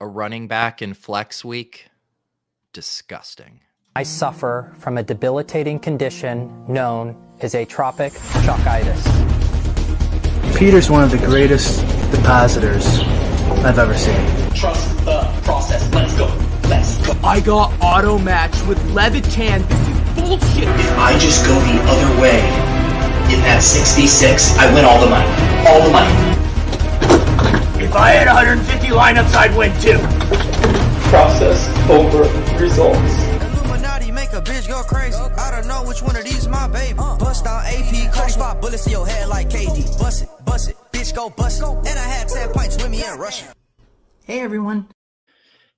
A running back in flex week? Disgusting. I suffer from a debilitating condition known as atrophic chokitis. Peter's one of the greatest depositors I've ever seen. Trust the process. Let's go. Let's go. I got auto match with Levitan. This is bullshit. If I just go the other way in that 66, I win all the money. All the money. If I had 150 lineups, I'd win too. Process over results. Illuminati make a bitch go crazy. I don't know which one of these my baby. Bust out AP, coach 5 bullets in your head like KD. Bust it, bitch go bust it. And I had 10 pints with me in Russia. Hey everyone.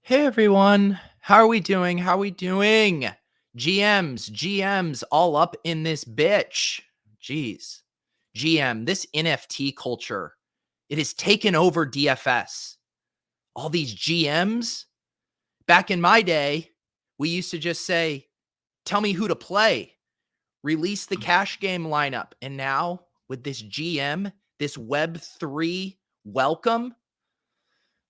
Hey everyone. How are we doing? GMs, all up in this bitch. Jeez. GM, this NFT culture, it has taken over DFS. All these GMs. Back in my day, we used to just say, tell me who to play. Release the cash game lineup. And now with this GM, this Web3 welcome.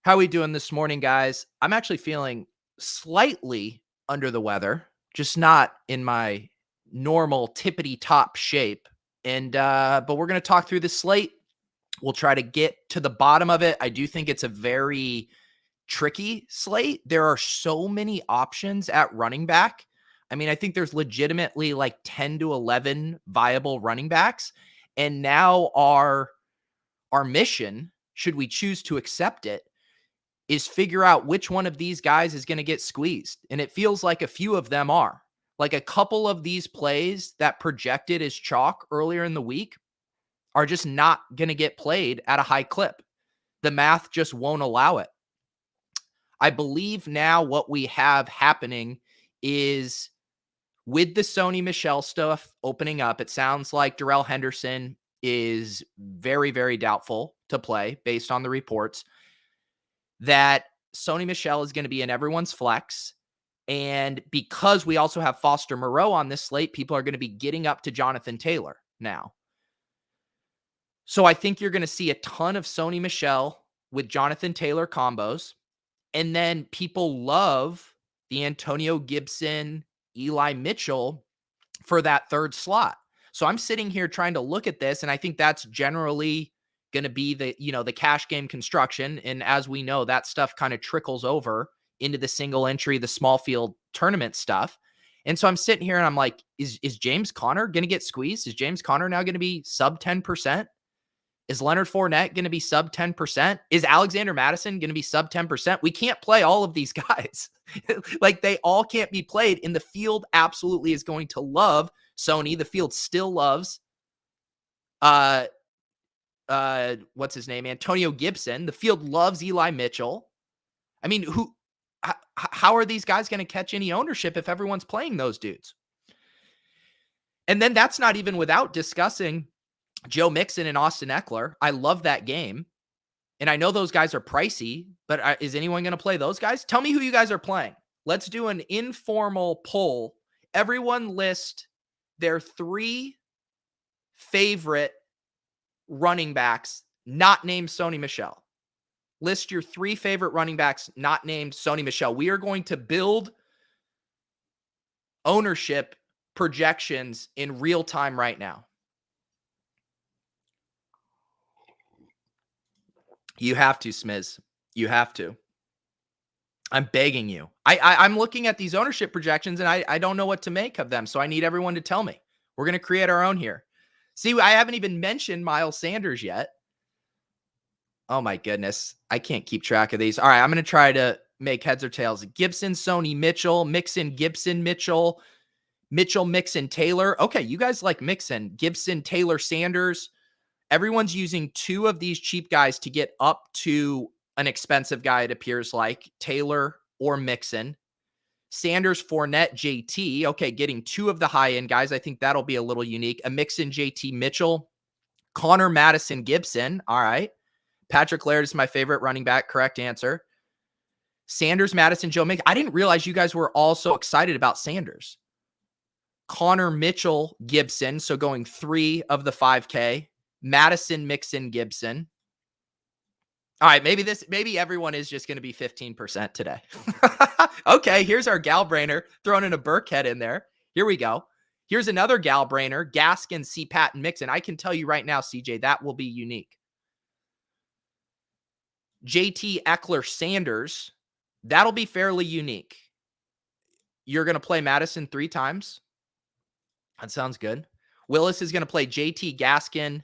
How are we doing this morning, guys? I'm actually feeling slightly under the weather, just not in my normal tippity top shape. And but we're going to talk through the slate. We'll try to get to the bottom of it. I do think it's a very tricky slate. There are so many options at running back. I mean, I think there's legitimately like 10 to 11 viable running backs. And now our mission, should we choose to accept it, is figure out which one of these guys is going to get squeezed. And it feels like a few of them are. Like a couple of these plays that projected as chalk earlier in the week are just not going to get played at a high clip. The math just won't allow it. I believe now what we have happening is with the Sony Michel stuff opening up, it sounds like Darrell Henderson is very, very doubtful to play based on the reports, that Sony Michel is going to be in everyone's flex. And because we also have Foster Moreau on this slate, people are going to be getting up to Jonathan Taylor now. So I think you're going to see a ton of Sony Michel with Jonathan Taylor combos. And then people love the Antonio Gibson, Eli Mitchell for that third slot. So I'm sitting here trying to look at this, and I think that's generally going to be the cash game construction. And as we know, that stuff kind of trickles over into the single entry, the small field tournament stuff. And so I'm sitting here and I'm like, is James Conner going to get squeezed? Is James Conner now going to be sub 10%? Is Leonard Fournette going to be sub 10%? Is Alexander Madison going to be sub 10%? We can't play all of these guys. Like, they all can't be played, and the field absolutely is going to love Sony. The field still loves what's his name? Antonio Gibson. The field loves Eli Mitchell. I mean, how are these guys going to catch any ownership if everyone's playing those dudes? And then that's not even without discussing Joe Mixon and Austin Eckler. I love that game. And I know those guys are pricey, but is anyone going to play those guys? Tell me who you guys are playing. Let's do an informal poll. Everyone list their 3 favorite running backs not named Sony Michel. List your 3 favorite running backs not named Sony Michel. We are going to build ownership projections in real time right now. You have to, Smiz. You have to. I'm begging you. I'm looking at these ownership projections, and I don't know what to make of them, so I need everyone to tell me. We're going to create our own here. See, I haven't even mentioned Miles Sanders yet. Oh, my goodness. I can't keep track of these. All right, I'm going to try to make heads or tails. Gibson, Sony, Mitchell, Mixon, Gibson, Mitchell, Mixon, Taylor. Okay, you guys like Mixon, Gibson, Taylor, Sanders. Everyone's using 2 of these cheap guys to get up to an expensive guy, it appears like, Taylor or Mixon. Sanders, Fournette, JT. Okay, getting 2 of the high-end guys. I think that'll be a little unique. A Mixon, JT, Mitchell. Connor, Madison, Gibson. All right. Patrick Laird is my favorite running back. Correct answer. Sanders, Madison, Joe Mixon. I didn't realize you guys were all so excited about Sanders. Connor, Mitchell, Gibson. So going 3 of the 5K. Madison, Mixon, Gibson. All right, maybe everyone is just going to be 15% today. Okay, here's our Galbrainer, throwing in a Burkhead in there. Here we go. Here's another Galbrainer, Gaskin, CPAT, and Mixon. I can tell you right now, CJ, that will be unique. JT, Eckler, Sanders, that'll be fairly unique. You're going to play Madison 3 times. That sounds good. Willis is going to play JT, Gaskin,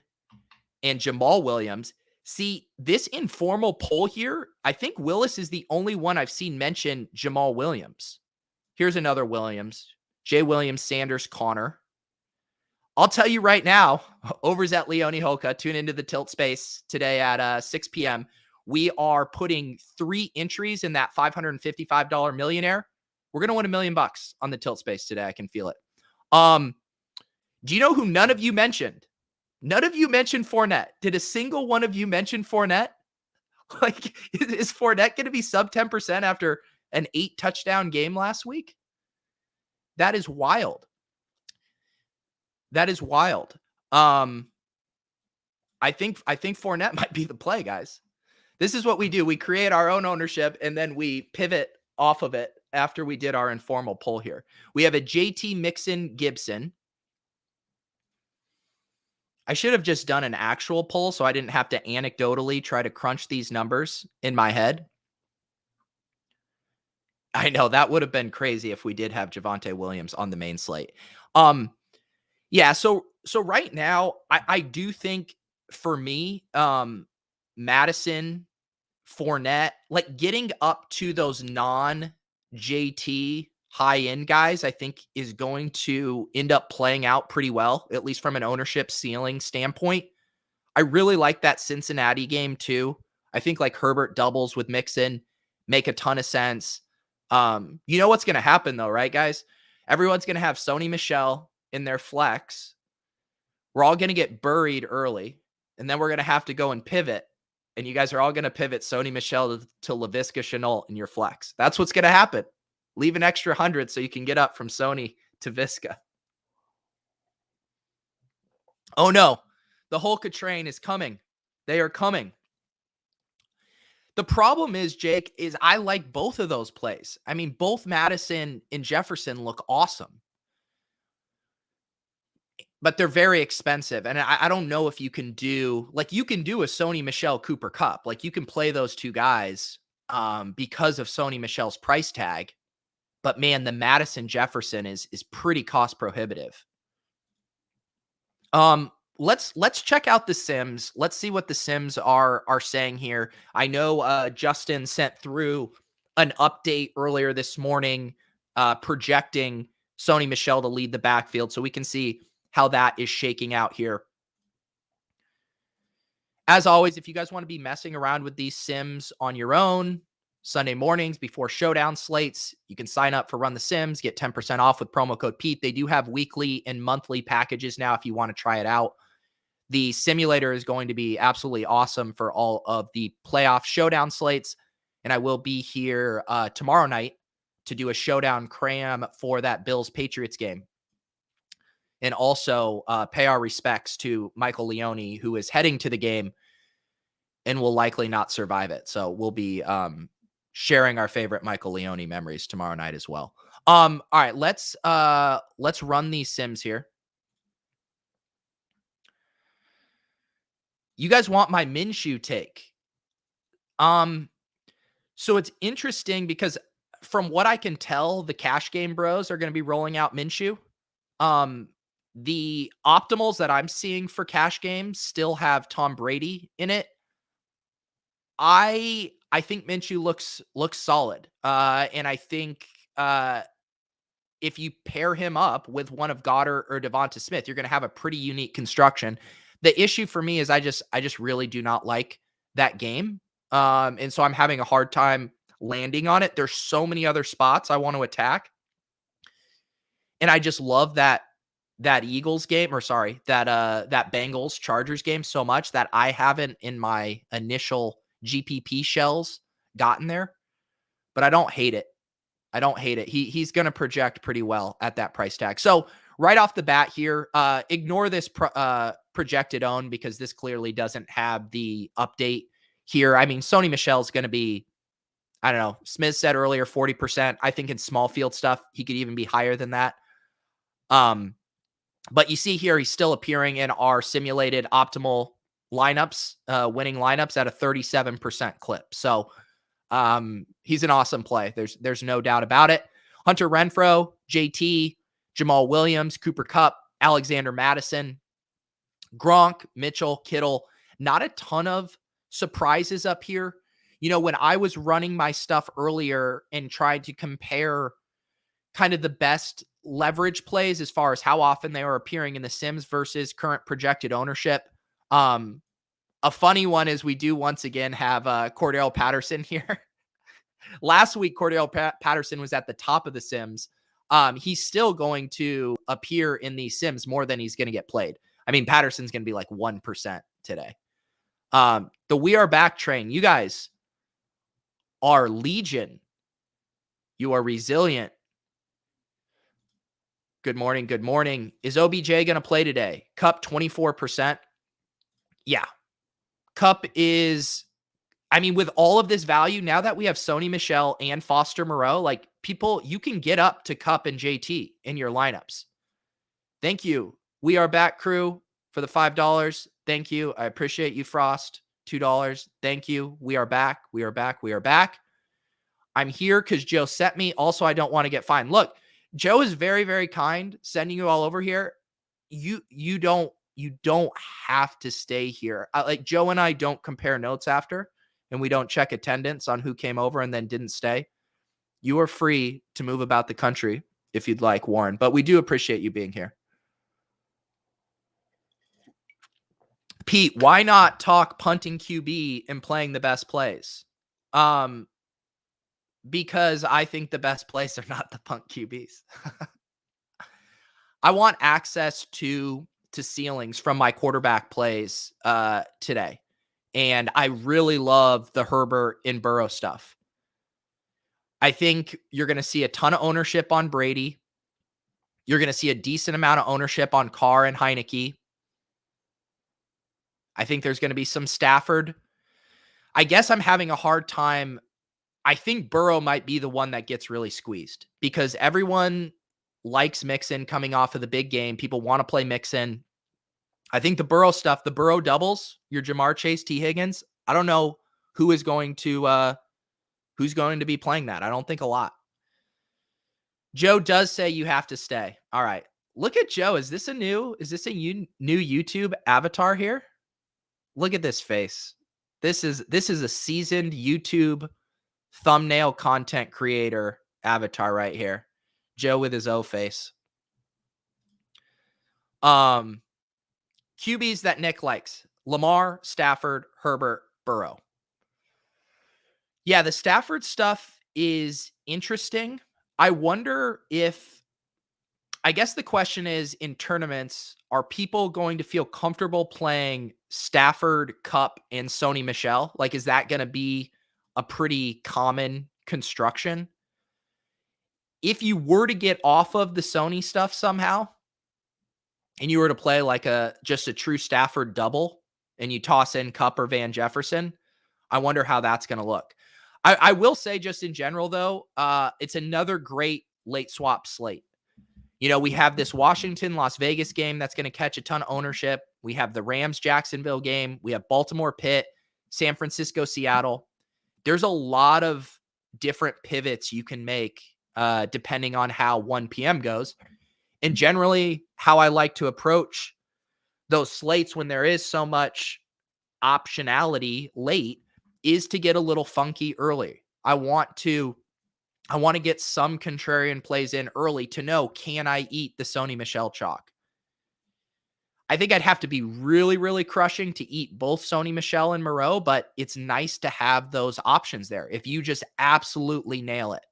and Jamal Williams. See, this informal poll here, I think Willis is the only one I've seen mention Jamal Williams. Here's another Williams. Jay Williams, Sanders, Connor. I'll tell you right now, overs at Leone Hoka. Tune into the Tilt Space today at 6 p.m. We are putting 3 entries in that $555 millionaire. We're going to win $1 million on the Tilt Space today. I can feel it. Do you know who none of you mentioned? None of you mentioned Fournette. Did a single one of you mention Fournette? Like, is Fournette going to be sub 10% after an 8-touchdown game last week? That is wild. That is wild. I think Fournette might be the play, guys. This is what we do. We create our own ownership, and then we pivot off of it after we did our informal poll here. We have a JT, Mixon, Gibson. I should have just done an actual poll so I didn't have to anecdotally try to crunch these numbers in my head. I know that would have been crazy if we did have Javonte Williams on the main slate. Yeah, so right now, I do think for me, Madison, Fournette, like getting up to those non-JT high-end guys, I think is going to end up playing out pretty well, at least from an ownership ceiling standpoint. I really like that Cincinnati game too. I think like Herbert doubles with Mixon make a ton of sense. You know what's going to happen though, right, guys? Everyone's going to have Sony Michel in their flex. We're all going to get buried early, and then we're going to have to go and pivot. And you guys are all going to pivot Sony Michel to Laviska Shenault in your flex. That's what's going to happen. Leave an extra 100 so you can get up from Sony to Visca. Oh no, the Holka train is coming. They are coming. The problem is, Jake, is I like both of those plays. I mean, both Madison and Jefferson look awesome. But they're very expensive. And I don't know if you can do, like you can do a Sony Michel Cooper Cup. Like you can play those two guys because of Sony Michel's price tag. But man, the Madison Jefferson is pretty cost prohibitive. Let's check out the Sims. Let's see what the Sims are saying here. I know Justin sent through an update earlier this morning projecting Sony Michel to lead the backfield, so we can see how that is shaking out here. As always, if you guys want to be messing around with these Sims on your own, Sunday mornings before showdown slates, you can sign up for Run the Sims, get 10% off with promo code Pete. They do have weekly and monthly packages now if you want to try it out. The simulator is going to be absolutely awesome for all of the playoff showdown slates. And I will be here tomorrow night to do a showdown cram for that Bills-Patriots game. And also pay our respects to Michael Leone, who is heading to the game and will likely not survive it. So we'll be sharing our favorite Michael Leone memories tomorrow night as well. All right, let's run these Sims here. You guys want my Minshew take? So it's interesting because from what I can tell, the cash game bros are going to be rolling out Minshew. The optimals that I'm seeing for cash games still have Tom Brady in it. I think Minshew looks solid. And I think if you pair him up with one of Goddard or Devonta Smith, you're going to have a pretty unique construction. The issue for me is I just really do not like that game. And so I'm having a hard time landing on it. There's so many other spots I want to attack. And I just love that Eagles game, or sorry, that Bengals Chargers game so much that I haven't in my initial GPP shells gotten there, but I don't hate it. He's going to project pretty well at that price tag. So right off the bat here, ignore this projected own because this clearly doesn't have the update here. I mean, Sony Michel's going to be, I don't know, Smith said earlier, 40%. I think in small field stuff, he could even be higher than that. But you see here, he's still appearing in our simulated optimal lineups, winning lineups at a 37% clip. So he's an awesome play. There's no doubt about it. Hunter Renfroe, JT, Jamal Williams, Cooper Kupp, Alexander Madison, Gronk, Mitchell, Kittle. Not a ton of surprises up here. When I was running my stuff earlier and tried to compare kind of the best leverage plays as far as how often they are appearing in the Sims versus current projected ownership. A funny one is we do once again have Cordell Patterson here. Last week, Cordell Patterson was at the top of the Sims. He's still going to appear in these Sims more than he's going to get played. I mean, Patterson's going to be like 1% today. The We Are Back train. You guys are legion. You are resilient. Good morning. Good morning. Is OBJ going to play today? Cup 24%. Yeah. Cup is, I mean, with all of this value, now that we have Sony Michel and Foster Moreau, like people, you can get up to Cup and JT in your lineups. Thank you. We Are Back crew for the $5. Thank you. I appreciate you, Frost. $2. Thank you. We are back. We are back. We are back. I'm here because Joe sent me. Also, I don't want to get fined. Look, Joe is very, very kind sending you all over here. You don't have to stay here. Like Joe and I don't compare notes after, and we don't check attendance on who came over and then didn't stay. You are free to move about the country if you'd like, Warren, but we do appreciate you being here. Pete, why not talk punting QB and playing the best plays? Because I think the best plays are not the punt QBs. I want access to ceilings from my quarterback plays today. And I really love the Herbert and Burrow stuff. I think you're going to see a ton of ownership on Brady. You're going to see a decent amount of ownership on Carr and Heineke. I think there's going to be some Stafford. I guess I'm having a hard time. I think Burrow might be the one that gets really squeezed because everyone likes Mixon coming off of the big game. People want to play Mixon. I think the Burrow stuff, the Burrow doubles, your Jamar Chase, T. Higgins, I don't know who's going to be playing that. I don't think a lot. Joe does say you have to stay. All right. Look at Joe. Is this a new YouTube avatar here? Look at this face. This is a seasoned YouTube thumbnail content creator avatar right here. Joe with his O face. QBs that Nick likes. Lamar, Stafford, Herbert, Burrow. Yeah, the Stafford stuff is interesting. I wonder if, I guess the question is in tournaments, are people going to feel comfortable playing Stafford, Kupp, and Sony Michel? Like, is that going to be a pretty common construction? If you were to get off of the Sony stuff somehow, and you were to play like just a true Stafford double, and you toss in Kupp or Van Jefferson, I wonder how that's going to look. I will say just in general, though, it's another great late swap slate. We have this Washington-Las Vegas game that's going to catch a ton of ownership. We have the Rams-Jacksonville game. We have Baltimore-Pitt, San Francisco-Seattle. There's a lot of different pivots you can make depending on how 1 p.m. goes. And generally, how I like to approach those slates when there is so much optionality late is to get a little funky early. I want to get some contrarian plays in early to know, can I eat the Sony Michel chalk? I think I'd have to be really, really crushing to eat both Sony Michel and Moreau, but it's nice to have those options there. If you just absolutely nail it.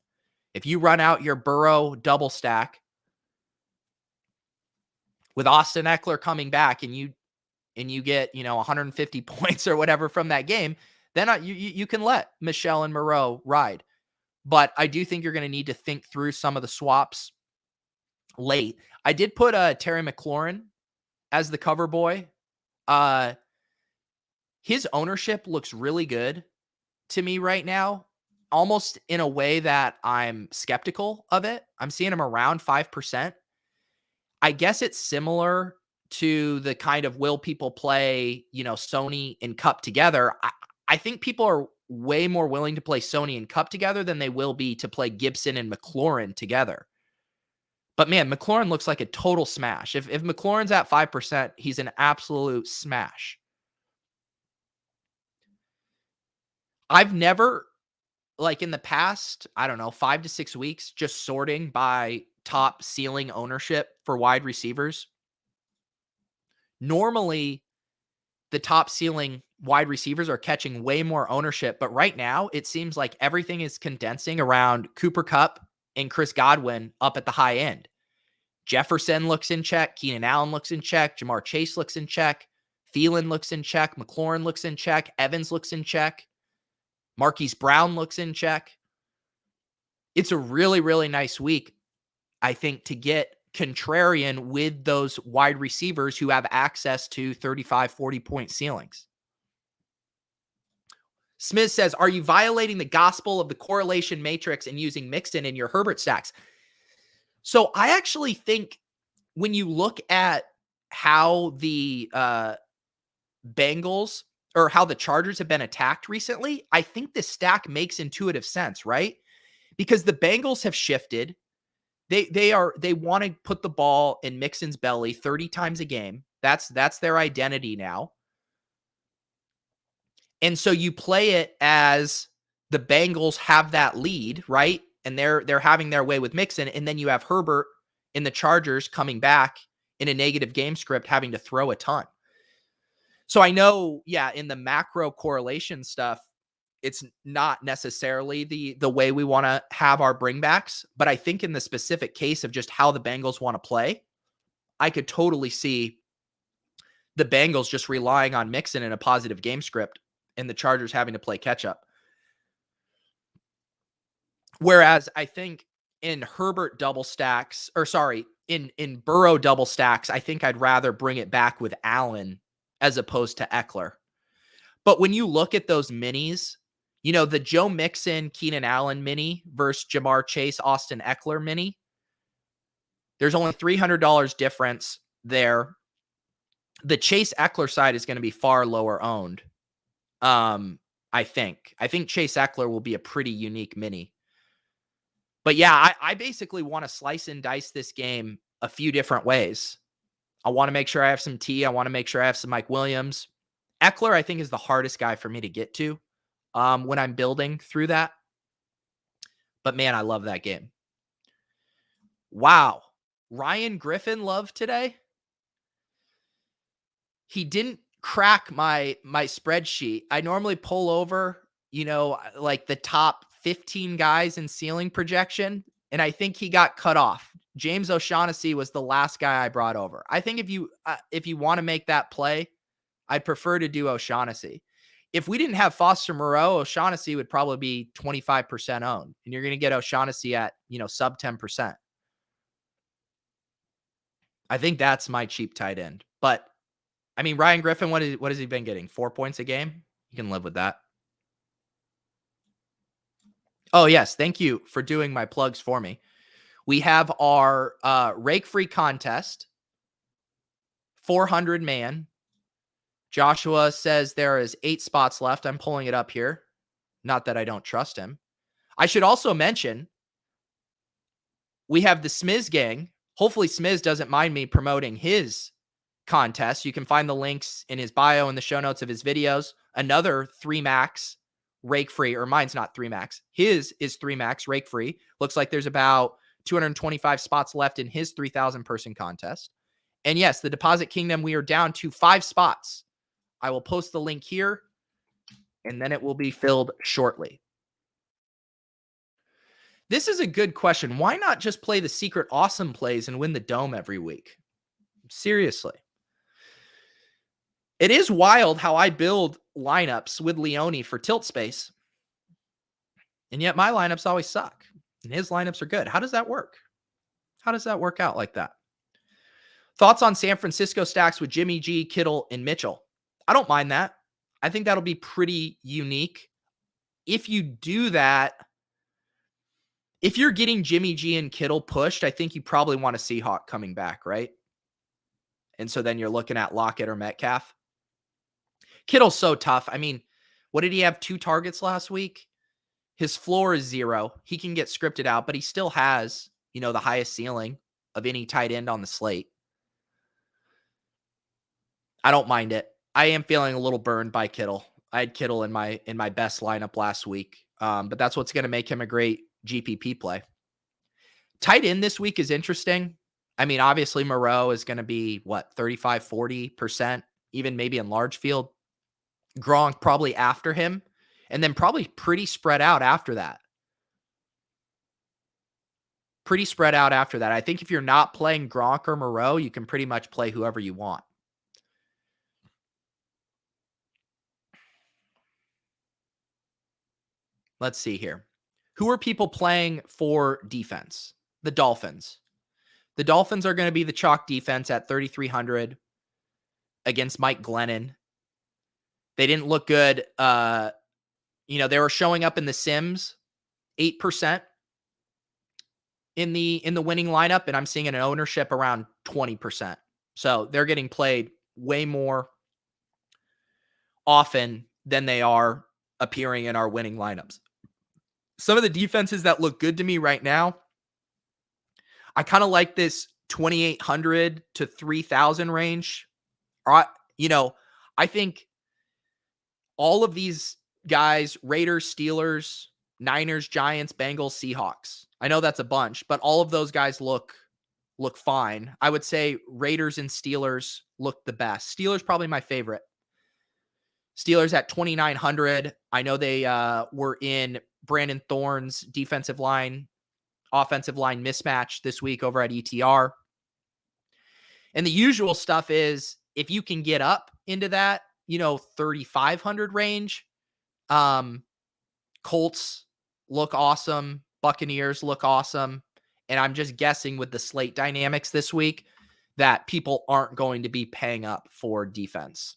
If you run out your Burrow double stack with Austin Eckler coming back and you get, 150 points or whatever from that game, then you can let Michel and Moreau ride. But I do think you're going to need to think through some of the swaps late. I did put Terry McLaurin as the cover boy. his ownership looks really good to me right now, almost in a way that I'm skeptical of it. I'm seeing him around 5%. I guess it's similar to the kind of will people play, Sony and Cup together. I think people are way more willing to play Sony and Cup together than they will be to play Gibson and Mclaren together. But man, Mclaren looks like a total smash. If McLaurin's at 5%, he's an absolute smash. I've never, like in the past, I don't know, 5 to 6 weeks, just sorting by top ceiling ownership for wide receivers. Normally, the top ceiling wide receivers are catching way more ownership, but right now it seems like everything is condensing around Cooper Kupp and Chris Godwin up at the high end. Jefferson looks in check. Keenan Allen looks in check. Jamar Chase looks in check. Thielen looks in check. McLaurin looks in check. Evans looks in check. Marquise Brown looks in check. It's a really, really nice week, I think, to get contrarian with those wide receivers who have access to 35, 40-point ceilings. Smith says, are you violating the gospel of the correlation matrix and using Mixon in your Herbert stacks? So I actually think when you look at how the Bengals or how the Chargers have been attacked recently, I think this stack makes intuitive sense, right? Because the Bengals have shifted. They want to put the ball in Mixon's belly 30 times a game. That's their identity now. And so you play it as the Bengals have that lead, right? And they're having their way with Mixon, and then you have Herbert in the Chargers coming back in a negative game script having to throw a ton. So I know, in the macro correlation stuff, it's not necessarily the way we want to have our bringbacks, but I think in the specific case of just how the Bengals want to play, I could totally see the Bengals just relying on Mixon in a positive game script and the Chargers having to play catch up. Whereas I think in Herbert double stacks, in Burrow double stacks, I think I'd rather bring it back with Allen as opposed to Eckler. But when you look at those minis, the Joe Mixon, Keenan Allen mini versus Jamar Chase, Austin Eckler mini, there's only $300 difference there. The Chase Eckler side is going to be far lower owned. I think Chase Eckler will be a pretty unique mini. But I basically want to slice and dice this game a few different ways. I want to make sure I have some T. I want to make sure I have some Mike Williams. Eckler, I think, is the hardest guy for me to get to when I'm building through that. But man, I love that game. Wow. Ryan Griffin love today. He didn't crack my spreadsheet. I normally pull over, like the top 15 guys in ceiling projection, and I think he got cut off. James O'Shaughnessy was the last guy I brought over. I think if you want to make that play, I'd prefer to do O'Shaughnessy. If we didn't have Foster Moreau, O'Shaughnessy would probably be 25% owned, and you're going to get O'Shaughnessy at, sub 10%. I think that's my cheap tight end. But I mean, Ryan Griffin, what has he been getting? 4 points a game? You can live with that. Oh, yes. Thank you for doing my plugs for me. We have our rake free contest, 400 man. Joshua says there is 8 spots left. I'm pulling it up here. Not that I don't trust him. I should also mention we have the Smiz gang. Hopefully Smiz doesn't mind me promoting his contest. You can find the links in his bio in the show notes of his videos. Another 3 max rake free, or mine's not 3 max. His is 3 max rake free. Looks like there's about 225 spots left in his 3,000 person contest. And yes, the Deposit Kingdom, we are down to 5 spots. I will post the link here, and then it will be filled shortly. This is a good question. Why not just play the secret awesome plays and win the dome every week? Seriously. It is wild how I build lineups with Leone for tilt space, and yet my lineups always suck, and his lineups are good. How does that work? How does that work out like that? Thoughts on San Francisco stacks with Jimmy G, Kittle, and Mitchell? I don't mind that. I think that'll be pretty unique. If you do that, if you're getting Jimmy G and Kittle pushed, I think you probably want a Seahawk coming back, right? And so then you're looking at Lockett or Metcalf. Kittle's so tough. I mean, what did he have? 2 targets last week? His floor is 0. He can get scripted out, but he still has, the highest ceiling of any tight end on the slate. I don't mind it. I am feeling a little burned by Kittle. I had Kittle in my best lineup last week. But that's what's going to make him a great GPP play. Tight end this week is interesting. I mean, obviously Moreau is going to be 35, 40%, even maybe in large field. Gronk probably after him, and then probably pretty spread out after that. I think if you're not playing Gronk or Moreau, you can pretty much play whoever you want. Let's see here. Who are people playing for defense? The Dolphins. The Dolphins are going to be the chalk defense at 3,300 against Mike Glennon. They didn't look good. They were showing up in the Sims 8% in the winning lineup, and I'm seeing an ownership around 20%. So they're getting played way more often than they are appearing in our winning lineups. Some of the defenses that look good to me right now, I kind of like this 2,800 to 3,000 range. I think all of these guys, Raiders, Steelers, Niners, Giants, Bengals, Seahawks. I know that's a bunch, but all of those guys look fine. I would say Raiders and Steelers look the best. Steelers probably my favorite. Steelers at 2,900. I know they were in Brandon Thorne's offensive line mismatch this week over at ETR. And the usual stuff is if you can get up into that, 3,500 range, Colts look awesome. Buccaneers look awesome. And I'm just guessing with the slate dynamics this week that people aren't going to be paying up for defense.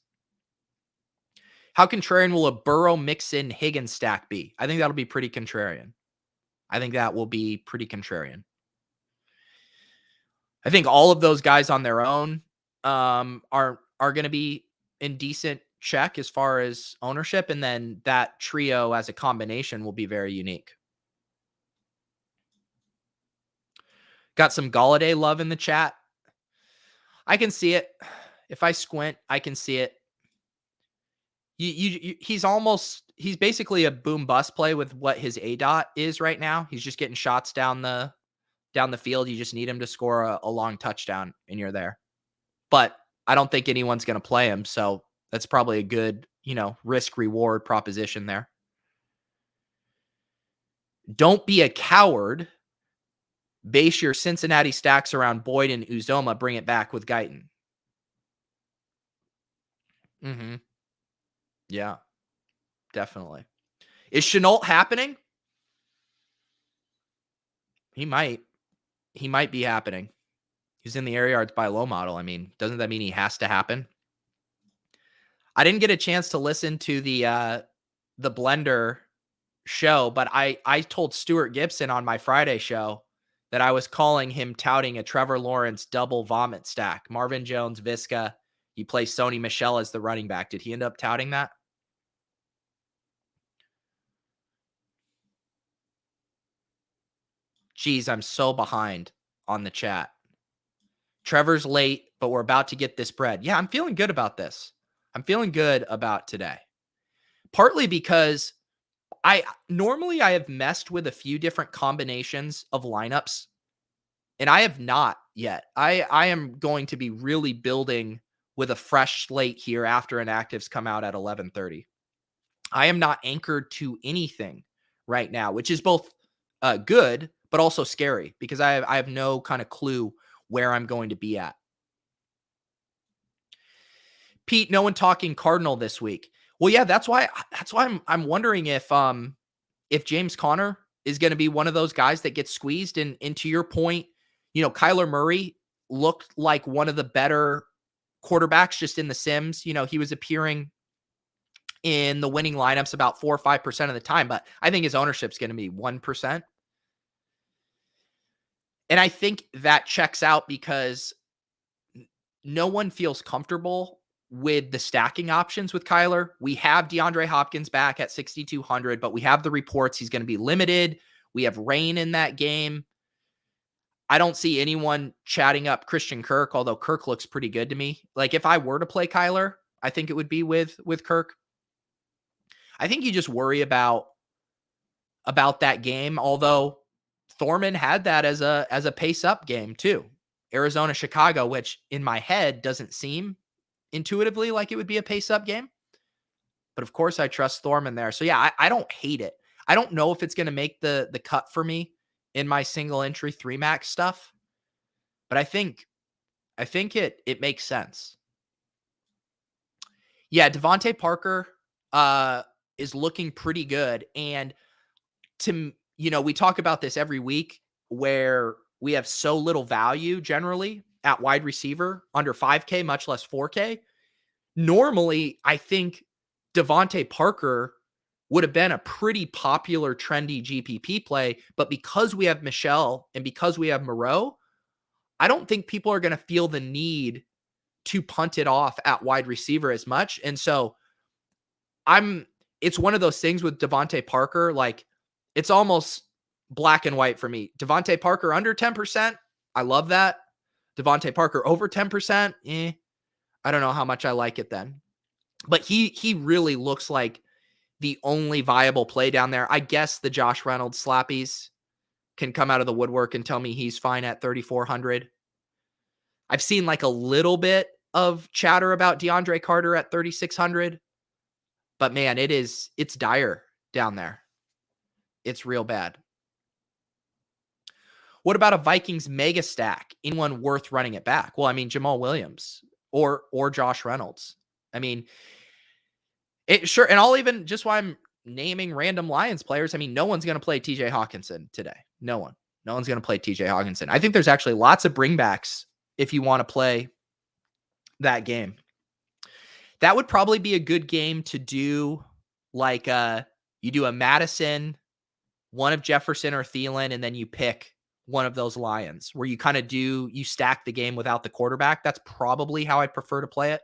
How contrarian will a Burrow Mixon Higgins stack be? I think that'll be pretty contrarian. I think all of those guys on their own are going to be in decent check as far as ownership, and then that trio as a combination will be very unique. Got some Galladay love in the chat. I can see it. If I squint, I can see it. He's basically a boom bust play with what his ADOT is right now. He's just getting shots down the field. You just need him to score a long touchdown and you're there. But I don't think anyone's going to play him. So that's probably a good, risk reward proposition there. Don't be a coward. Base your Cincinnati stacks around Boyd and Uzoma. Bring it back with Guyton. Mm-hmm. Yeah, definitely. Is Chenault happening? He might be happening. He's in the air yards by low model. I mean, doesn't that mean he has to happen? I didn't get a chance to listen to the Blender show, but I told Stuart Gibson on my Friday show that I was calling him touting a Trevor Lawrence double vomit stack. Marvin Jones, Visca. You play Sony Michel as the running back. Did he end up touting that? Geez, I'm so behind on the chat. Trevor's late, but we're about to get this bread. Yeah, I'm feeling good about this. I'm feeling good about today. Partly because I have messed with a few different combinations of lineups, and I have not yet. I am going to be really building with a fresh slate here after inactives come out at 11:30. I am not anchored to anything right now, which is both good, but also scary because I have no kind of clue where I'm going to be at. Pete, no one talking Cardinal this week. Well, yeah, that's why I'm wondering if James Conner is going to be one of those guys that gets squeezed. And to your point, Kyler Murray looked like one of the better quarterbacks just in the Sims. He was appearing in the winning lineups about 4 or 5% of the time, but I think his ownership's going to be 1%. And I think that checks out because no one feels comfortable with the stacking options with Kyler. We have DeAndre Hopkins back at 6,200, but we have the reports he's going to be limited. We have rain in that game. I don't see anyone chatting up Christian Kirk, although Kirk looks pretty good to me. Like if I were to play Kyler, I think it would be with Kirk. I think you just worry about that game, although Thorman had that as a pace up game too. Arizona, Chicago, which in my head doesn't seem intuitively like it would be a pace up game. But of course I trust Thorman there. So yeah, I don't hate it. I don't know if it's going to make the cut for me in my single entry 3 max stuff, but I think it makes sense. Yeah, Devontae Parker is looking pretty good. And we talk about this every week where we have so little value generally at wide receiver under 5K, much less 4K. Normally, I think Devontae Parker would have been a pretty popular, trendy GPP play, but because we have Michelle and because we have Moreau, I don't think people are going to feel the need to punt it off at wide receiver as much. And so it's one of those things with Devontae Parker, like it's almost black and white for me. Devontae Parker under 10%. I love that. Devontae Parker over 10%. I don't know how much I like it then, but he really looks like the only viable play down there. I guess the Josh Reynolds slappies can come out of the woodwork and tell me he's fine at 3,400. I've seen like a little bit of chatter about DeAndre Carter at 3,600, but man, it's dire down there. It's real bad. What about a Vikings mega stack? Anyone worth running it back? Well, I mean, Jamal Williams or Josh Reynolds. I mean, sure. And I'll even, just why I'm naming random Lions players, I mean, no one's going to play TJ Hawkinson today. No one's going to play TJ Hawkinson. I think there's actually lots of bringbacks if you want to play that game. That would probably be a good game to do, like you do a Madison, one of Jefferson or Thielen, and then you pick one of those Lions where you stack the game without the quarterback. That's probably how I prefer to play it.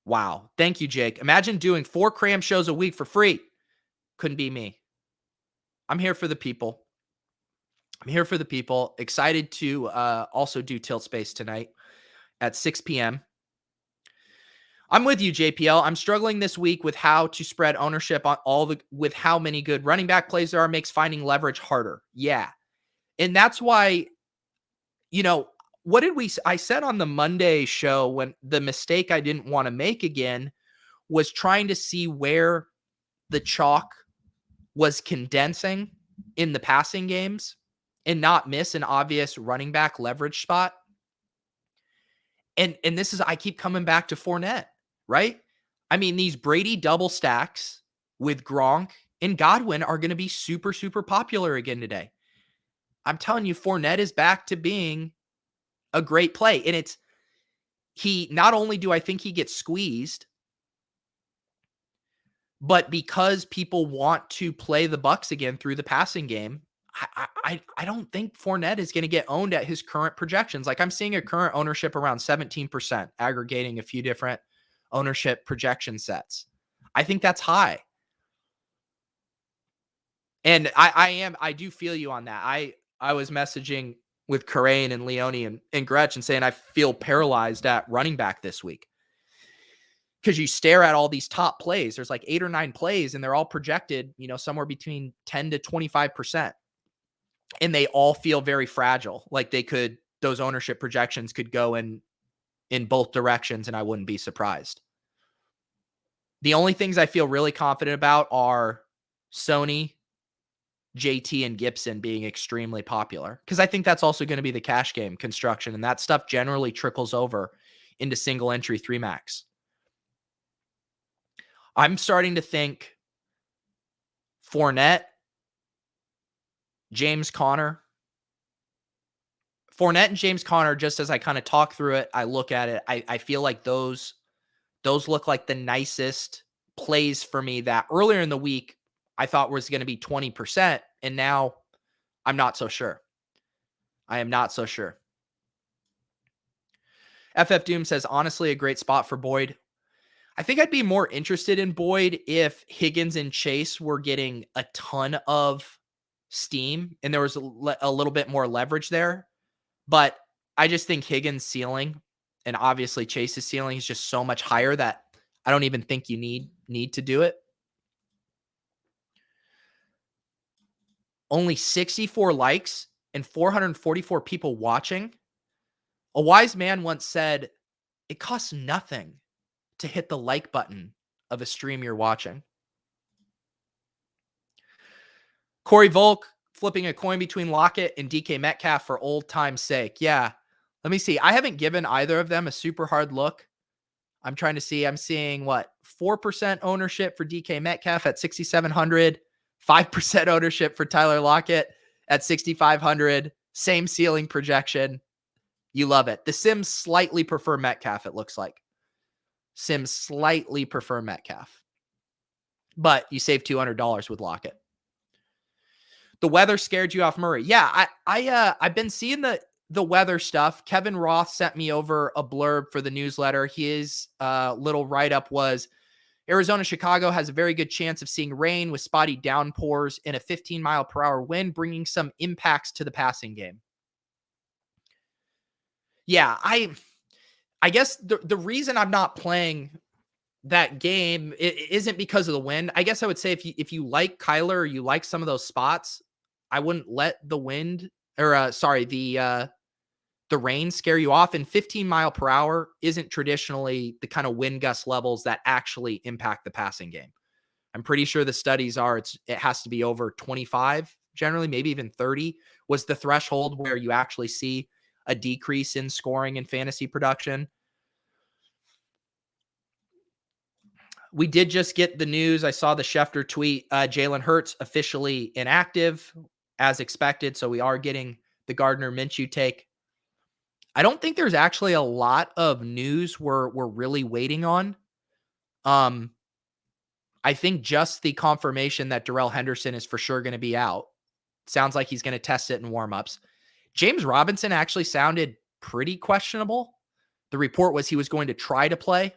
Wow. Thank you, Jake. Imagine doing 4 cram shows a week for free. Couldn't be me. I'm here for the people. Excited to also do Tilt Space tonight at 6 p.m. I'm with you, JPL. I'm struggling this week with how to spread ownership on with how many good running back plays there are, makes finding leverage harder. Yeah. And that's why, I said on the Monday show, when the mistake I didn't want to make again was trying to see where the chalk was condensing in the passing games and not miss an obvious running back leverage spot. And this is, I keep coming back to Fournette, right? I mean, these Brady double stacks with Gronk and Godwin are going to be super, super popular again today. I'm telling you, Fournette is back to being a great play. And not only do I think he gets squeezed, but because people want to play the Bucs again through the passing game, I don't think Fournette is going to get owned at his current projections. Like I'm seeing a current ownership around 17%, aggregating a few different ownership projection sets. I think that's high. And I do feel you on that. I was messaging with Karain and Leone and Gretchen saying I feel paralyzed at running back this week. Because you stare at all these top plays. There's like 8 or 9 plays and they're all projected, somewhere between 10 to 25%. And they all feel very fragile. Like those ownership projections could go in both directions and I wouldn't be surprised. The only things I feel really confident about are Sony, JT, and Gibson being extremely popular. Because I think that's also going to be the cash game construction. And that stuff generally trickles over into single entry 3 max. I'm starting to think Fournette, James Conner, Fournette and James Conner, just as I kind of talk through it, I look at it, I feel like those look like the nicest plays for me that earlier in the week I thought was going to be 20%. And now I'm not so sure. I am not so sure. FF Doom says, honestly, a great spot for Boyd. I think I'd be more interested in Boyd if Higgins and Chase were getting a ton of steam and there was a little bit more leverage there. But I just think Higgins' ceiling and obviously Chase's ceiling is just so much higher that I don't even think you need to do it. Only 64 likes and 444 people watching. A wise man once said, it costs nothing to hit the like button of a stream you're watching. Corey Volk flipping a coin between Lockett and DK Metcalf for old time's sake. Yeah. Let me see. I haven't given either of them a super hard look. I'm trying to see. I'm seeing 4% ownership for DK Metcalf at 6,700, 5% ownership for Tyler Lockett at 6,500. Same ceiling projection. You love it. The Sims slightly prefer Metcalf, it looks like. Sims slightly prefer Metcalf. But you save $200 with Lockett. The weather scared you off Murray. Yeah, I've been seeing the weather stuff. Kevin Roth sent me over a blurb for the newsletter. His little write-up was, Arizona, Chicago has a very good chance of seeing rain with spotty downpours and a 15-mile-per-hour wind, bringing some impacts to the passing game. Yeah, I guess the reason I'm not playing that game isn't because of the wind. I guess I would say if you like Kyler or you like some of those spots, I wouldn't let the wind or the rain scare you off. And 15-mile-per-hour isn't traditionally the kind of wind gust levels that actually impact the passing game. I'm pretty sure the studies are it has to be over 25 generally, maybe even 30 was the threshold where you actually see a decrease in scoring and fantasy production. We did just get the news. I saw the Schefter tweet. Jalen Hurts officially inactive as expected. So we are getting the Gardner Minshew take. I don't think there's actually a lot of news we're really waiting on. I think just the confirmation that Darrell Henderson is for sure going to be out. Sounds like he's going to test it in warmups. James Robinson actually sounded pretty questionable. The report was he was going to try to play.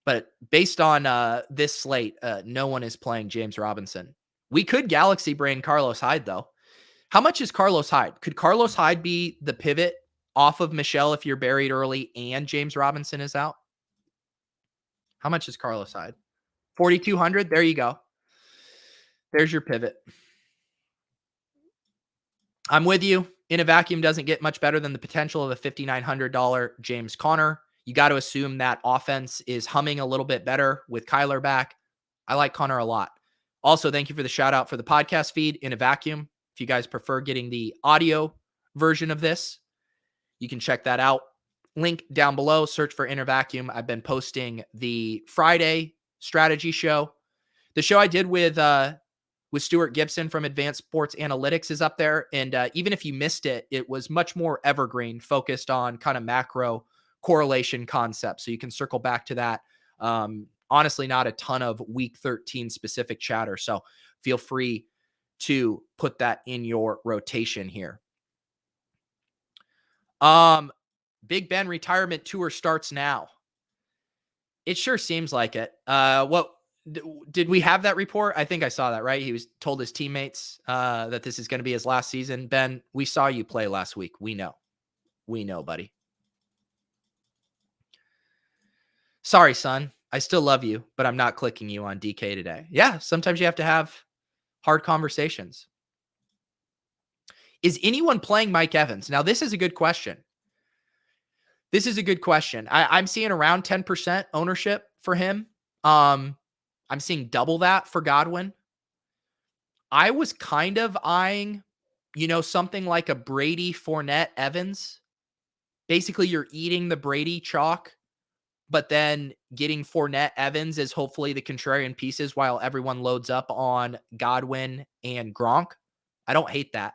But based on this slate, no one is playing James Robinson. We could Galaxy Brain Carlos Hyde, though. How much is Carlos Hyde? Could Carlos Hyde be the pivot off of Michelle if you're buried early and James Robinson is out? How much is Carlos Hyde? 4,200. There you go. There's your pivot. I'm with you. In a vacuum doesn't get much better than the potential of a $5,900 James Conner. You got to assume that offense is humming a little bit better with Kyler back. I like Conner a lot. Also, thank you for the shout out for the podcast feed in a vacuum. If you guys prefer getting the audio version of this, you can check that out. Link down below. Search for Inner Vacuum. I've been posting the Friday strategy show. The show I did with Stuart Gibson from Advanced Sports Analytics is up there. And even if you missed it, it was much more evergreen, focused on kind of macro correlation concepts. So you can circle back to that. Honestly, not a ton of week 13 specific chatter. So feel free to put that in your rotation here. Big Ben retirement tour starts now. It sure seems like it. What did we have that report? I think I saw that, right? He was told his teammates that this is going to be his last season. Ben, we saw you play last week. We know, buddy. Sorry, son. I still love you, but I'm not clicking you on DK today. Yeah, sometimes you have to have hard conversations. Is anyone playing Mike Evans? Now, this is a good question. I'm seeing around 10% ownership for him. I'm seeing double that for Godwin. I was kind of eyeing, something like a Brady, Fournette, Evans. Basically, you're eating the Brady chalk, but then getting Fournette, Evans as hopefully the contrarian pieces while everyone loads up on Godwin and Gronk. I don't hate that.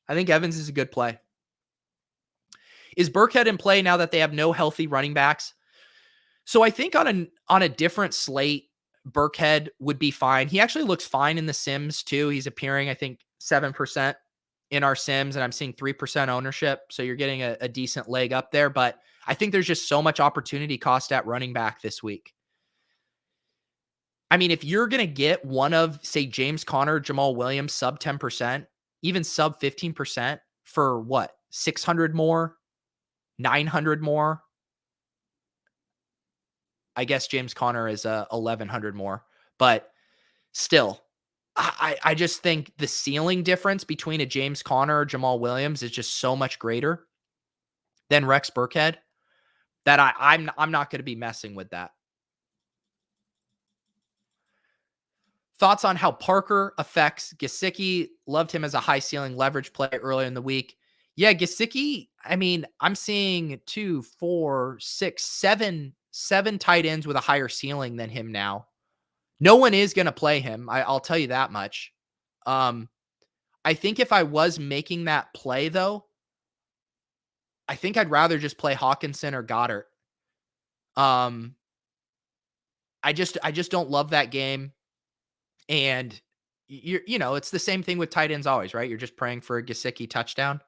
I think Evans is a good play. Is Burkhead in play now that they have no healthy running backs? So I think on a different slate, Burkhead would be fine. He actually looks fine in the Sims too. He's appearing, I think, 7% in our Sims, and I'm seeing 3% ownership. So you're getting a decent leg up there. But I think there's just so much opportunity cost at running back this week. I mean, if you're going to get one of, say, James Conner, Jamal Williams, sub 10%, even sub 15% for what? 600 more, 900 more. I guess James Conner is 1,100 more, but still, I just think the ceiling difference between a James Conner or Jamal Williams is just so much greater than Rex Burkhead that I'm not going to be messing with that. Thoughts on how Parker affects Gesicki? Loved him as a high ceiling leverage play earlier in the week. Yeah, Gesicki, I mean, I'm seeing 2, 4, 6, 7 tight ends with a higher ceiling than him now. No one is going to play him. I'll tell you that much. I think if I was making that play, though, I think I'd rather just play Hawkinson or Goddard. I just don't love that game. And it's the same thing with tight ends always, right? You're just praying for a Gesicki touchdown.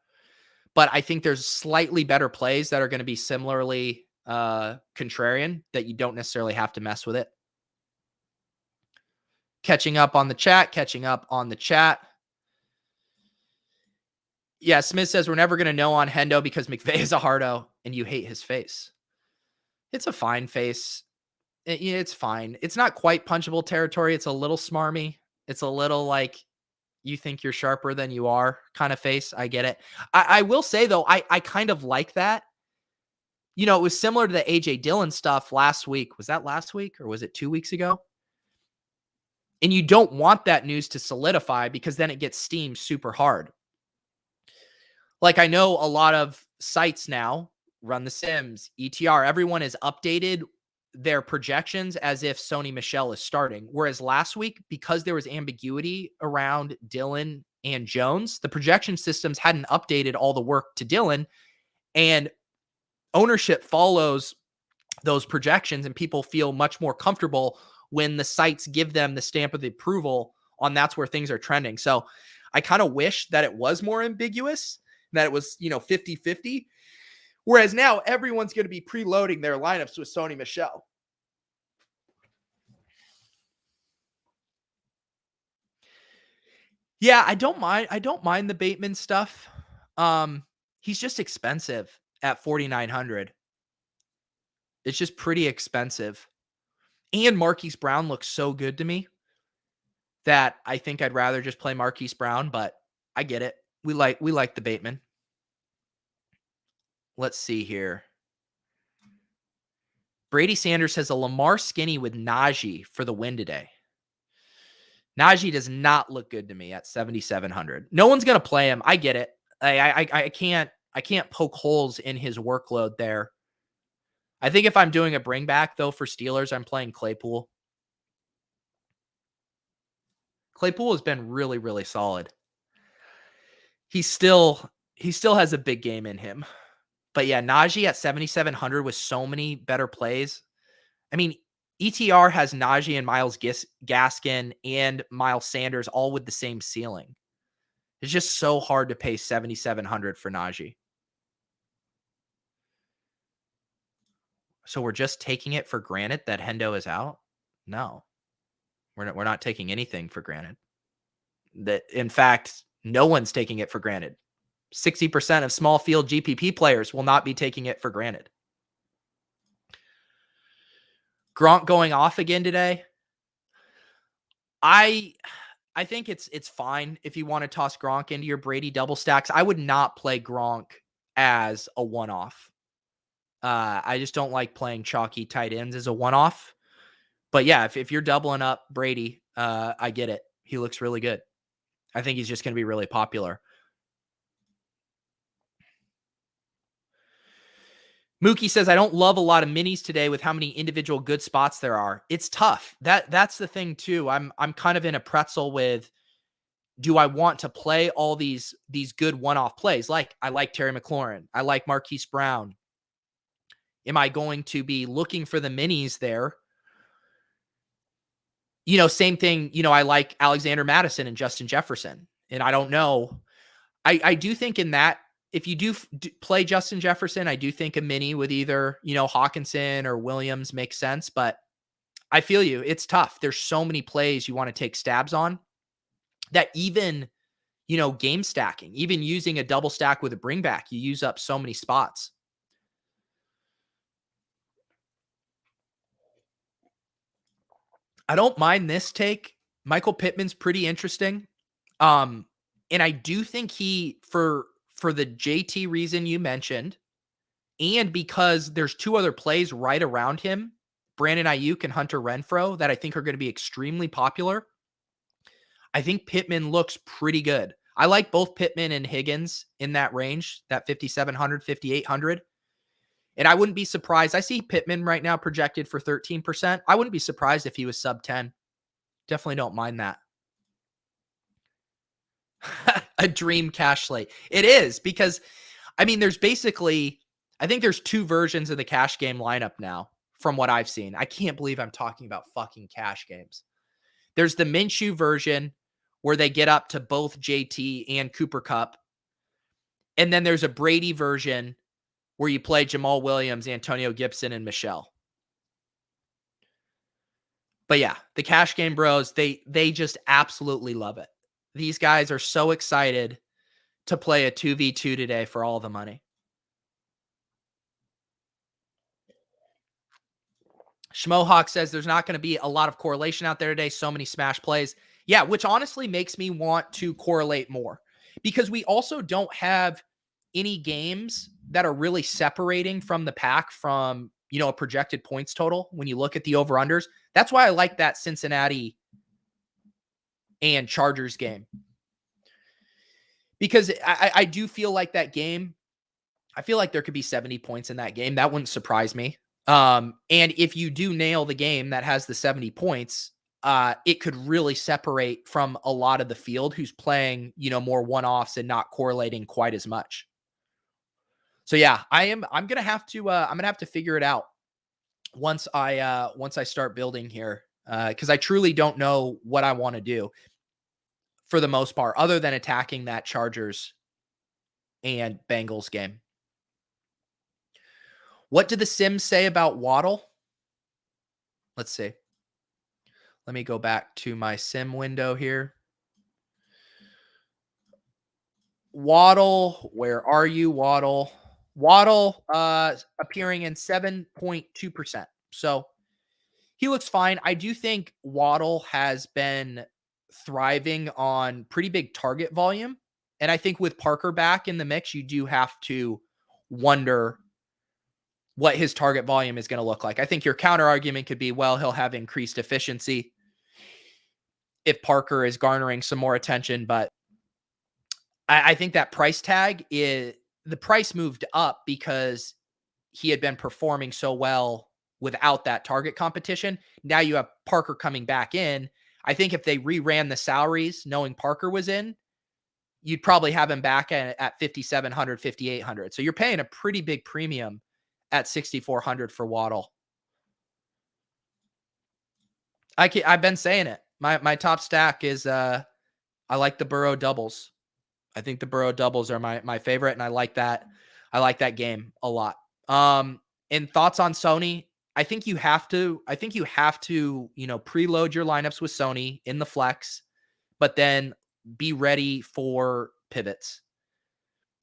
But I think there's slightly better plays that are going to be similarly contrarian that you don't necessarily have to mess with it. Catching up on the chat. Yeah, Smith says we're never going to know on Hendo because McVay is a hardo and you hate his face. It's a fine face. It's fine. It's not quite punchable territory. It's a little smarmy. It's a little like you think you're sharper than you are kind of face. I get it. I will say, though, I kind of like that. It was similar to the A.J. Dillon stuff last week. Was that last week or was it 2 weeks ago? And you don't want that news to solidify because then it gets steamed super hard. Like I know a lot of sites now, Run the Sims, ETR, everyone has updated their projections as if Sony Michel is starting. Whereas last week, because there was ambiguity around Dillon and Jones, the projection systems hadn't updated all the work to Dillon, and ownership follows those projections, and people feel much more comfortable when the sites give them the stamp of the approval on that's where things are trending. So I kind of wish that it was more ambiguous, that it was, 50-50. Whereas now everyone's going to be preloading their lineups with Sony Michel. Yeah, I don't mind the Bateman stuff. He's just expensive at 4,900. It's just pretty expensive. And Marquise Brown looks so good to me that I think I'd rather just play Marquise Brown, but I get it. We like the Bateman. Let's see here. Brady Sanders has a Lamar Skinny with Najee for the win today. Najee does not look good to me at 7,700. No one's going to play him. I get it. I can't poke holes in his workload there. I think if I'm doing a bring back though for Steelers, I'm playing Claypool. Claypool has been really, really solid. He still has a big game in him. But yeah, Najee at 7,700 with so many better plays. I mean, ETR has Najee and Myles Gaskin and Miles Sanders all with the same ceiling. It's just so hard to pay 7,700 for Najee. So we're just taking it for granted that Hendo is out? No. We're not taking anything for granted. That in fact, no one's taking it for granted. 60% of small field GPP players will not be taking it for granted. Gronk going off again today. I think it's fine if you want to toss Gronk into your Brady double stacks. I would not play Gronk as a one-off. I just don't like playing chalky tight ends as a one-off. But yeah, if you're doubling up Brady, I get it. He looks really good. I think he's just going to be really popular. Mookie says, I don't love a lot of minis today with how many individual good spots there are. It's tough. That's the thing too. I'm kind of in a pretzel with do I want to play all these good one-off plays? Like, I like Terry McLaurin. I like Marquise Brown. Am I going to be looking for the minis there? Same thing. I like Alexander Madison and Justin Jefferson. And I don't know. I do think in that, if you do play Justin Jefferson, I do think a mini with either, Hawkinson or Williams makes sense. But I feel you. It's tough. There's so many plays you want to take stabs on that even, game stacking, even using a double stack with a bring back, you use up so many spots. I don't mind this take. Michael Pittman's pretty interesting. And I do think he, for the JT reason you mentioned, and because there's two other plays right around him, Brandon Ayuk and Hunter Renfrow, that I think are going to be extremely popular. I think Pittman looks pretty good. I like both Pittman and Higgins in that range, that 5,700, 5,800. And I wouldn't be surprised. I see Pittman right now projected for 13%. I wouldn't be surprised if he was sub 10. Definitely don't mind that. A dream cash slate. It is, because, there's basically, I think there's two versions of the cash game lineup now from what I've seen. I can't believe I'm talking about fucking cash games. There's the Minshew version where they get up to both JT and Cooper Kupp. And then there's a Brady version where you play Jamal Williams, Antonio Gibson, and Michelle. But yeah, the cash game bros, they just absolutely love it. These guys are so excited to play a 2v2 today for all the money. Schmohawk says there's not going to be a lot of correlation out there today. So many smash plays. Yeah, which honestly makes me want to correlate more, because we also don't have any games that are really separating from the pack from, a projected points total when you look at the over-unders. That's why I like that Cincinnati and Chargers game, because I do feel like that game, I feel like there could be 70 points in that game. That wouldn't surprise me. And if you do nail the game that has the 70 points, it could really separate from a lot of the field who's playing, more one-offs and not correlating quite as much. So yeah, I'm going to have to figure it out once I start building here. Cause I truly don't know what I want to do for the most part, other than attacking that Chargers and Bengals game. What did the Sims say about Waddle? Let's see. Let me go back to my Sim window here. Waddle, where are you, Waddle? Waddle appearing in 7.2%. So he looks fine. I do think Waddle has been thriving on pretty big target volume. And I think with Parker back in the mix, you do have to wonder what his target volume is going to look like. I think your counter argument could be, well, he'll have increased efficiency if Parker is garnering some more attention. But I think that price tag is, the price moved up because he had been performing so well without that target competition. Now you have Parker coming back in. I think if they reran the salaries, knowing Parker was in, you'd probably have him back at 5,700, 5,800. So you're paying a pretty big premium at 6,400 for Waddle. I've been saying it. My top stack is I like the Burrow doubles. I think the Burrow doubles are my favorite, and I like that. I like that game a lot. And thoughts on Sony? I think you have to, preload your lineups with Sony in the flex, but then be ready for pivots.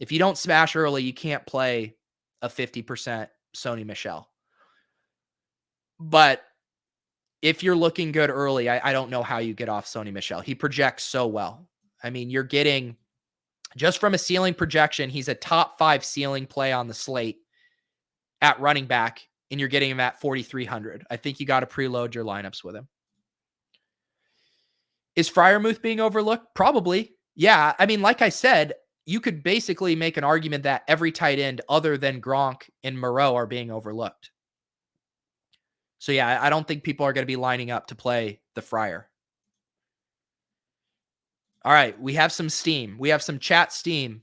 If you don't smash early, you can't play a 50% Sony Michel. But if you're looking good early, I don't know how you get off Sony Michel. He projects so well. I mean, you're getting, just from a ceiling projection, he's a top 5 ceiling play on the slate at running back, and you're getting him at 4,300. I think you got to preload your lineups with him. Is Freiermuth being overlooked? Probably. Yeah. I mean, like I said, you could basically make an argument that every tight end other than Gronk and Moreau are being overlooked. So yeah, I don't think people are going to be lining up to play the Fryer. All right, we have some steam. We have some chat steam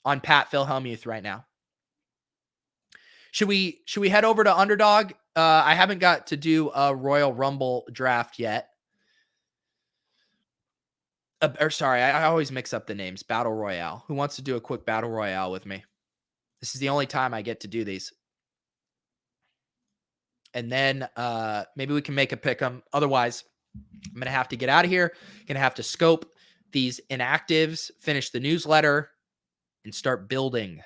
on Pat Philhelmuth right now. Should we head over to Underdog? I haven't got to do a Royal Rumble draft yet. Sorry, I always mix up the names. Battle Royale. Who wants to do a quick Battle Royale with me? This is the only time I get to do these. And then maybe we can make a pick 'em. Otherwise, I'm going to have to get out of here. Going to have to scope these inactives, finish the newsletter, and start building.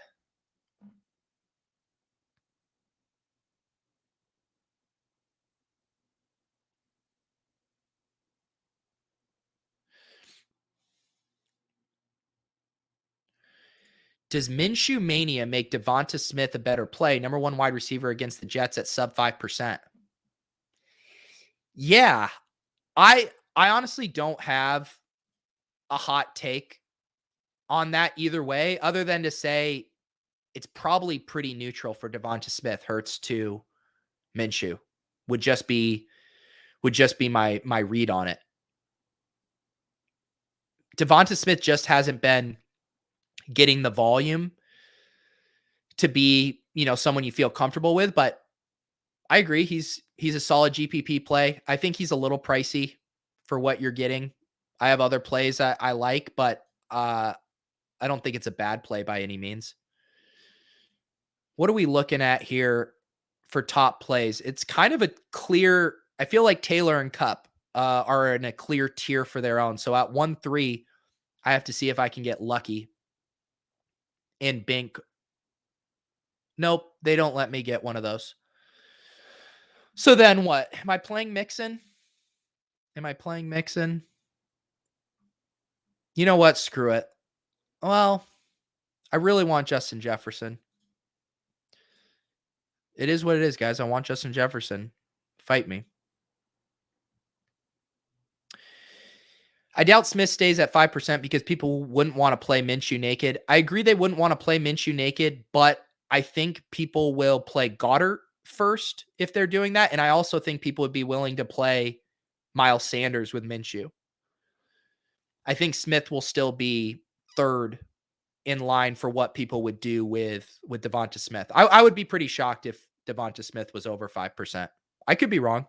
Does Minshew Mania make Devonta Smith a better play? Number one wide receiver against the Jets at sub 5%. Yeah. I honestly don't have a hot take on that either way, other than to say it's probably pretty neutral for Devonta Smith. Hurts to Minshew would just be my read on it. Devonta Smith just hasn't been getting the volume to be, someone you feel comfortable with, but I agree. He's a solid GPP play. I think he's a little pricey for what you're getting. I have other plays I like, but I don't think it's a bad play by any means. What are we looking at here for top plays? It's kind of a clear, I feel like Taylor and Cup are in a clear tier for their own. So at 1-3, I have to see if I can get lucky. And Bink. Nope, they don't let me get one of those. So then what? Am I playing Mixon? You know what? Screw it. Well, I really want Justin Jefferson. It is what it is, guys. I want Justin Jefferson. Fight me. I doubt Smith stays at 5% because people wouldn't want to play Minshew naked. I agree they wouldn't want to play Minshew naked, but I think people will play Goddard first if they're doing that. And I also think people would be willing to play Miles Sanders with Minshew. I think Smith will still be third in line for what people would do with Devonta Smith. I would be pretty shocked if Devonta Smith was over 5%. I could be wrong.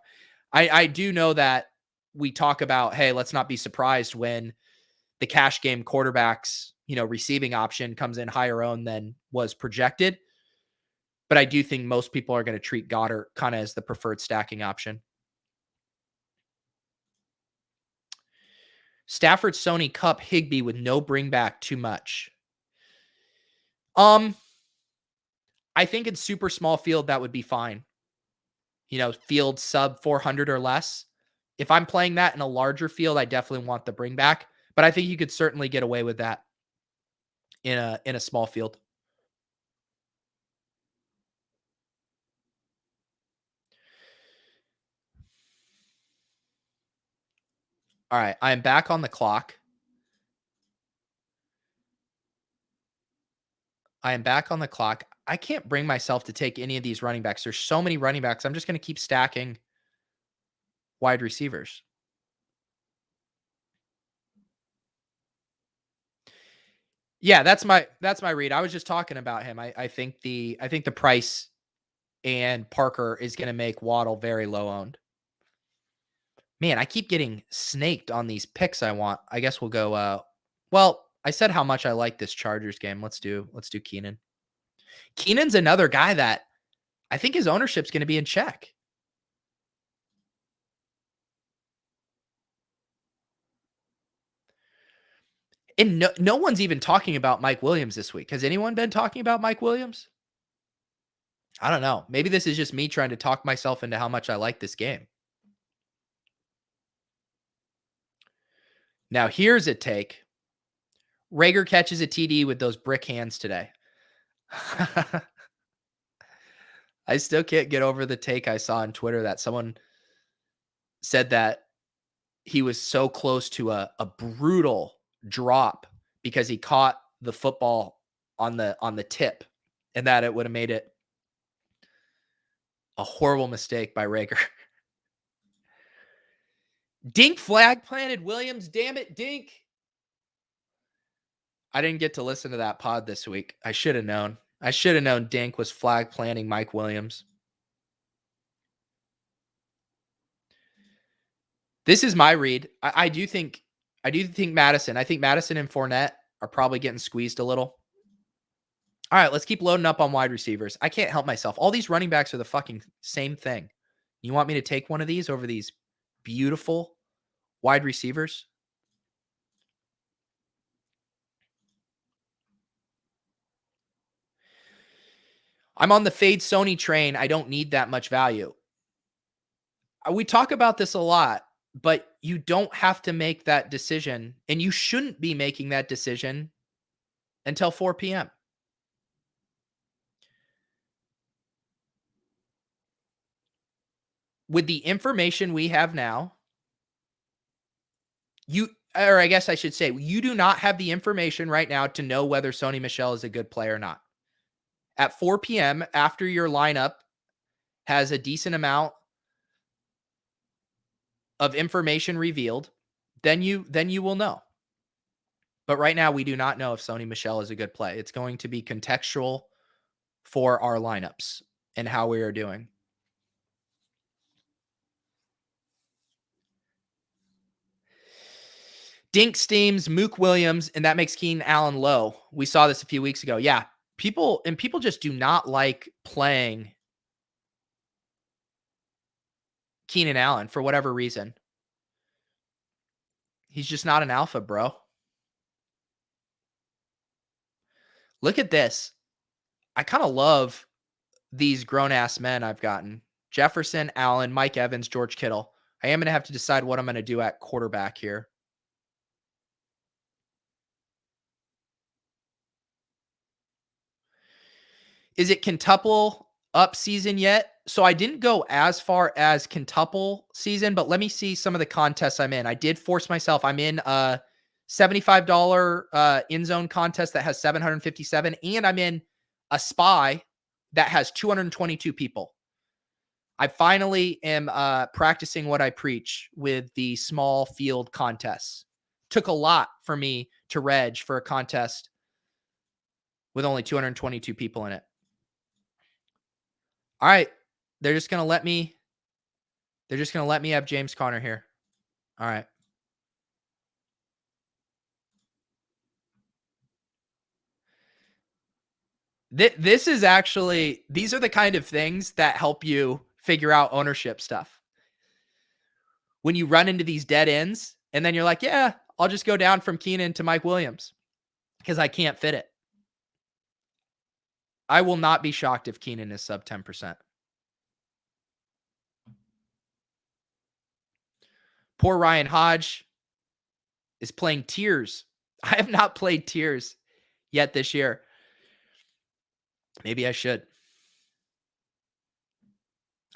I do know that we talk about, hey, let's not be surprised when the cash game quarterback's, receiving option comes in higher owned than was projected. But I do think most people are going to treat Goddard kind of as the preferred stacking option. Stafford, Sony, Cup, Higbee with no bring back too much. I think in super small field, that would be fine. Field sub 400 or less. If I'm playing that in a larger field, I definitely want the bring back, but I think you could certainly get away with that in a small field. All right, I am back on the clock. I can't bring myself to take any of these running backs. There's so many running backs. I'm just going to keep stacking wide receivers. Yeah, that's my read. I was just talking about him. I think the price and Parker is going to make Waddle very low owned. Man, I keep getting snaked on these picks I want. I guess we'll go well, I said how much I like this Chargers game. Let's do Keenan. Keenan's another guy that I think his ownership's going to be in check. And no one's even talking about Mike Williams this week. Has anyone been talking about Mike Williams? I don't know. Maybe this is just me trying to talk myself into how much I like this game. Now, here's a take. Rager catches a TD with those brick hands today. I still can't get over the take I saw on Twitter that someone said that he was so close to a brutal drop because he caught the football on the tip and that it would have made it a horrible mistake by Rager. Dink flag planted Williams. Damn it, Dink. I didn't get to listen to that pod this week. I should have known. I should have known Dink was flag planting Mike Williams. This is my read. I do think Madison. I think Madison and Fournette are probably getting squeezed a little. All right, let's keep loading up on wide receivers. I can't help myself. All these running backs are the fucking same thing. You want me to take one of these over these beautiful wide receivers? I'm on the fade Sony train. I don't need that much value. We talk about this a lot, but you don't have to make that decision, and you shouldn't be making that decision until 4 p.m. With the information we have now, you do not have the information right now to know whether Sony Michel is a good player or not. At 4 p.m., after your lineup has a decent amount of information revealed, then you will know. But right now, we do not know if Sony Michel is a good play. It's going to be contextual for our lineups and how we are doing. Dink steams Mook Williams, and that makes Keenan Allen low. We saw this a few weeks ago. Yeah, people just do not like playing Keenan Allen for whatever reason. He's just not an alpha, bro. Look at this. I kind of love these grown-ass men I've gotten. Jefferson, Allen, Mike Evans, George Kittle. I am going to have to decide what I'm going to do at quarterback here. Is it quintuple up season yet? So I didn't go as far as quintuple season, but let me see some of the contests I'm in. I did force myself. I'm in a $75 in zone contest that has 757, and I'm in a spy that has 222 people. I finally am practicing what I preach with the small field contests. Took a lot for me to reg for a contest with only 222 people in it. All right. They're just going to let me have James Conner here. All right. This is actually, these are the kind of things that help you figure out ownership stuff. When you run into these dead ends and then you're like, yeah, I'll just go down from Keenan to Mike Williams because I can't fit it. I will not be shocked if Keenan is sub 10%. Poor Ryan Hodge is playing tiers. I have not played tiers yet this year. Maybe I should.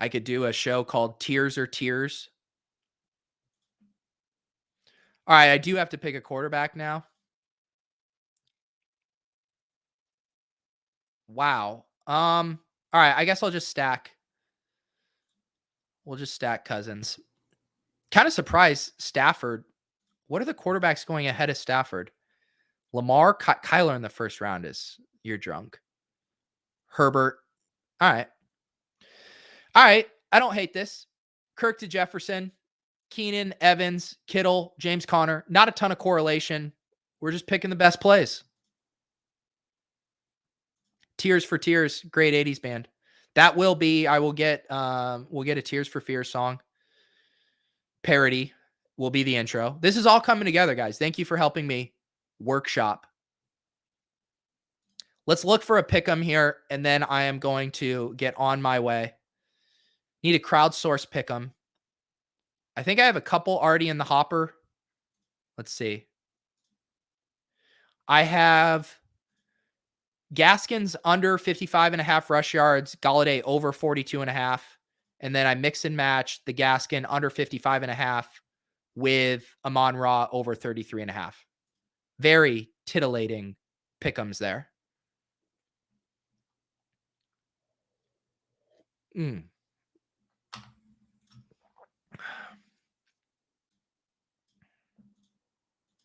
I could do a show called Tiers or Tears. All right, I do have to pick a quarterback now. Wow. All right, I guess I'll just stack. We'll just stack Cousins. Kind of surprised Stafford. What are the quarterbacks going ahead of Stafford? Lamar, Kyler in the first round is, you're drunk. Herbert. All right. I don't hate this. Kirk to Jefferson, Keenan, Evans, Kittle, James Conner. Not a ton of correlation. We're just picking the best plays. Tears for Tears, great 80s band. That will be, we'll get a Tears for Fears song. Parody will be the intro. This is all coming together, guys. Thank you for helping me workshop. Let's look for a pick'em here, and then I am going to get on my way. Need a crowdsource pick'em. I think I have a couple already in the hopper. Let's see. I have Gaskins under 55.5 rush yards, Galladay over 42.5. And then I mix and match the Gaskin under 55.5 with Amon-Ra over 33.5. Very titillating pick'ems there.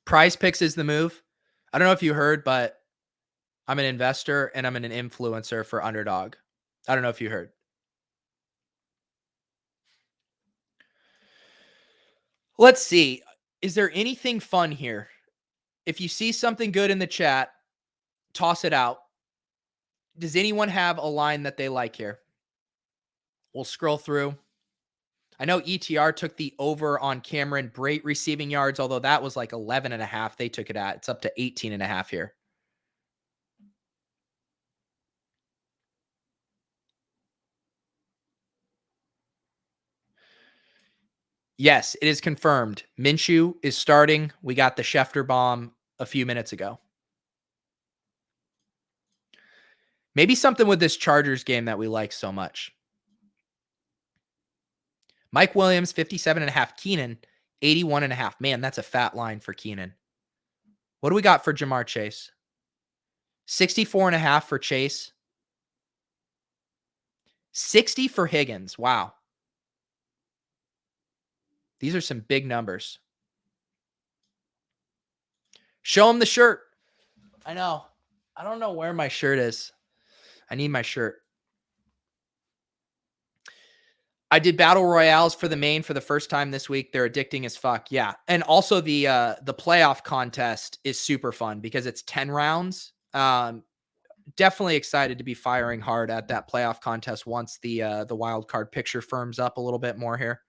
Prize Picks is the move. I don't know if you heard, but I'm an investor and I'm an influencer for Underdog. I don't know if you heard. Let's see. Is there anything fun here? If you see something good in the chat, toss it out. Does anyone have a line that they like here? We'll scroll through. I know ETR took the over on Cameron Brate receiving yards, although that was like 11.5. They took it at. It's up to 18.5 here. Yes, it is confirmed. Minshew is starting. We got the Schefter bomb a few minutes ago. Maybe something with this Chargers game that we like so much. Mike Williams, 57.5. Keenan, 81.5. Man, that's a fat line for Keenan. What do we got for Jamar Chase? 64.5 for Chase. 60 for Higgins. Wow. These are some big numbers. Show him the shirt. I know. I don't know where my shirt is. I need my shirt. I did battle royales for the main for the first time this week. They're addicting as fuck. Yeah. And also the playoff contest is super fun because it's 10 rounds. Definitely excited to be firing hard at that playoff contest once the wild card picture firms up a little bit more here.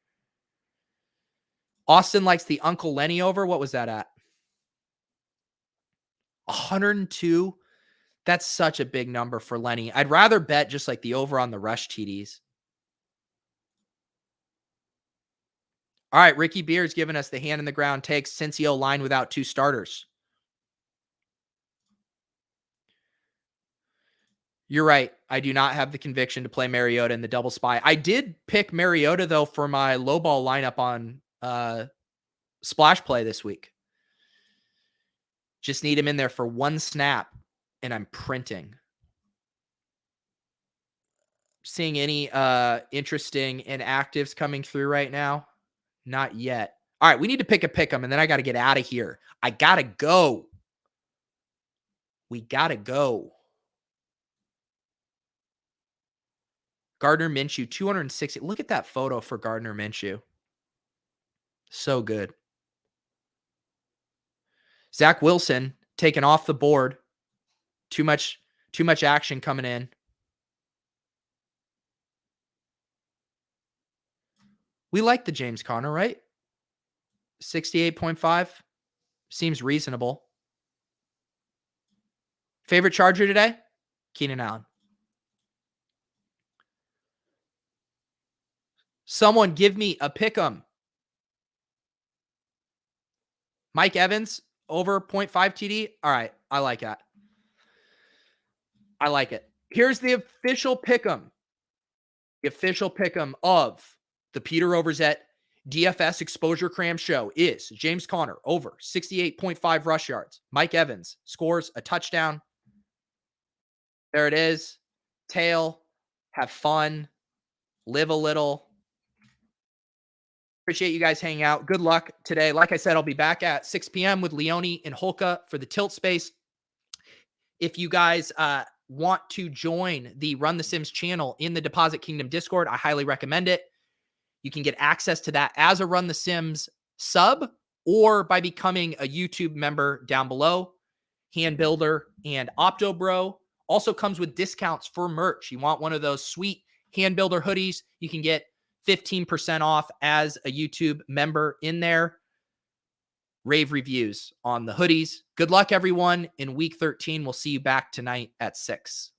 Austin likes the Uncle Lenny over. What was that at? 102. That's such a big number for Lenny. I'd rather bet just like the over on the rush TDs. All right, Ricky Beers giving us the hand in the ground takes Cincy line without two starters. You're right. I do not have the conviction to play Mariota in the double spy. I did pick Mariota, though, for my low ball lineup on Splash Play this week. Just need him in there for one snap, and I'm printing. Seeing any interesting inactives coming through right now? Not yet. All right, we need to pick a pick'em, and then I got to get out of here. I got to go. We got to go. Gardner Minshew, 260. Look at that photo for Gardner Minshew. So good. Zach Wilson taken off the board. Too much action coming in. We like the James Conner, right? 68.5 seems reasonable. Favorite Charger today? Keenan Allen. Someone give me a pick'em. Mike Evans over 0.5 TD. All right, I like that. I like it. Here's the official pick'em. The official pick'em of the Peter Overzet DFS Exposure Cram Show is James Conner over 68.5 rush yards. Mike Evans scores a touchdown. There it is. Tail. Have fun. Live a little. Appreciate you guys hanging out. Good luck today. Like I said, I'll be back at 6 p.m. with Leone and Holka for the Tilt Space. If you guys want to join the Run the Sims channel in the Deposit Kingdom Discord, I highly recommend it. You can get access to that as a Run the Sims sub or by becoming a YouTube member down below. Hand Builder and Opto Bro also comes with discounts for merch. You want one of those sweet Hand Builder hoodies, you can get 15% off as a YouTube member in there. Rave reviews on the hoodies. Good luck, everyone. In week 13, we'll see you back tonight at 6.